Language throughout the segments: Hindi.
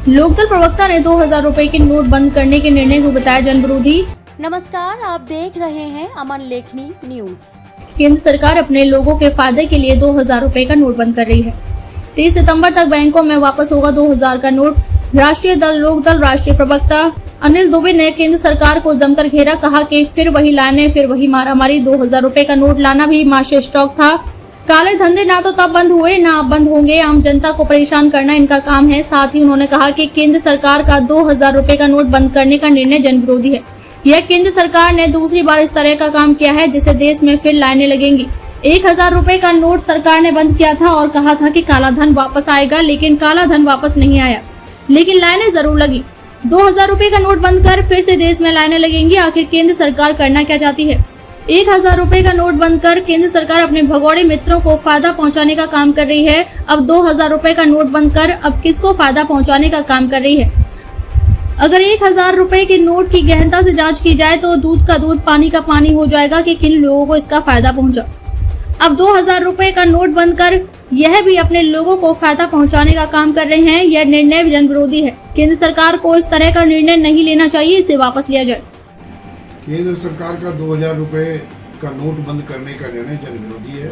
लोकदल प्रवक्ता ने 2000 रुपए के नोट बंद करने के निर्णय को बताया जनविरोधी। नमस्कार, आप देख रहे हैं अमन लेखनी न्यूज। केंद्र सरकार अपने लोगों के फायदे के लिए 2000 रुपए का नोट बंद कर रही है। 30 सितंबर तक बैंकों में वापस होगा 2000 का नोट। राष्ट्रीय दल लोकदल राष्ट्रीय प्रवक्ता अनिल दुबे ने केंद्र सरकार को जमकर घेरा, कहा कि फिर वही लाने, फिर वही मारामारी। 2000 रुपए का नोट लाना भी माशे स्टॉक था। काले धंधे ना तो तब बंद हुए ना अब बंद होंगे। आम जनता को परेशान करना इनका काम है। साथ ही उन्होंने कहा कि केंद्र सरकार का 2000 रुपए का नोट बंद करने का निर्णय जनविरोधी है। यह केंद्र सरकार ने दूसरी बार इस तरह का काम किया है जिससे देश में फिर लाइनें लगेंगी। 1000 रुपए का नोट सरकार ने बंद किया था और कहा था कि काला धन वापस आएगा, लेकिन काला धन वापस नहीं आया, लेकिन लाइनें जरूर लगी। 2000 रुपए का नोट बंद कर फिर से देश में लाइनें लगेंगी। आखिर केंद्र सरकार करना क्या चाहती है? 1000 रुपए का नोट बंद कर केंद्र सरकार अपने भगोड़े मित्रों को फायदा पहुंचाने का काम कर रही है। अब 2000 रुपए का नोट बंद कर अब किसको फायदा पहुंचाने का काम कर रही है? अगर 1000 रुपए के नोट की गहनता से जांच की जाए तो दूध का दूध पानी का पानी हो जाएगा कि किन लोगों को इसका फायदा पहुंचा। अब 2000 रुपए का नोट बंद कर यह भी अपने लोगों को फायदा पहुंचाने का काम कर रहे हैं। यह निर्णय जनविरोधी है। केंद्र सरकार को इस तरह का निर्णय नहीं लेना चाहिए, इसे वापस लिया जाए। केंद्र सरकार का 2000 रुपए का नोट बंद करने का निर्णय जनविरोधी है।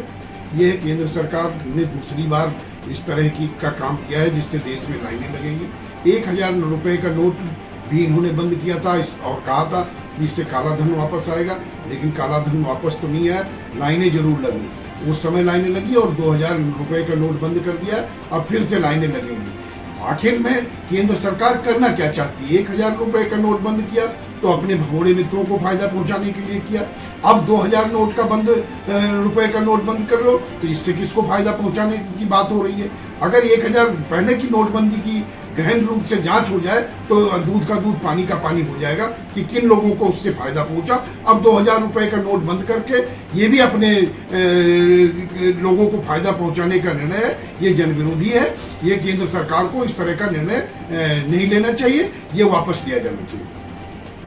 यह केंद्र सरकार ने दूसरी बार इस तरह का काम किया है जिससे देश में लाइनें लगेंगी। 1000 रुपए का नोट भी इन्होंने बंद किया था और कहा था कि इससे काला धन वापस आएगा, लेकिन काला धन वापस तो नहीं आया, लाइनें जरूर लगी। उस समय लाइनें लगी और 2000 रुपए का नोट बंद कर दिया, अब फिर से लाइनें लगेंगी। आखिर में केंद्र सरकार करना क्या चाहती है? 1000 रुपए का नोट बंद किया तो अपने भगोड़े मित्रों को फायदा पहुंचाने के लिए किया। अब 2000 नोट का रुपए का नोट बंद कर लो तो इससे किसको फायदा पहुंचाने की बात हो रही है? अगर 1000 पहले की नोटबंदी की गहन रूप से जांच हो जाए तो दूध का दूध पानी का पानी हो जाएगा कि किन लोगों को उससे फायदा पहुंचा। अब 2000 रुपए का नोट बंद करके ये भी अपने लोगों को फायदा पहुंचाने का निर्णय है। ये जनविरोधी है। ये केंद्र सरकार को इस तरह का निर्णय नहीं लेना चाहिए, ये वापस लिया जाना चाहिए।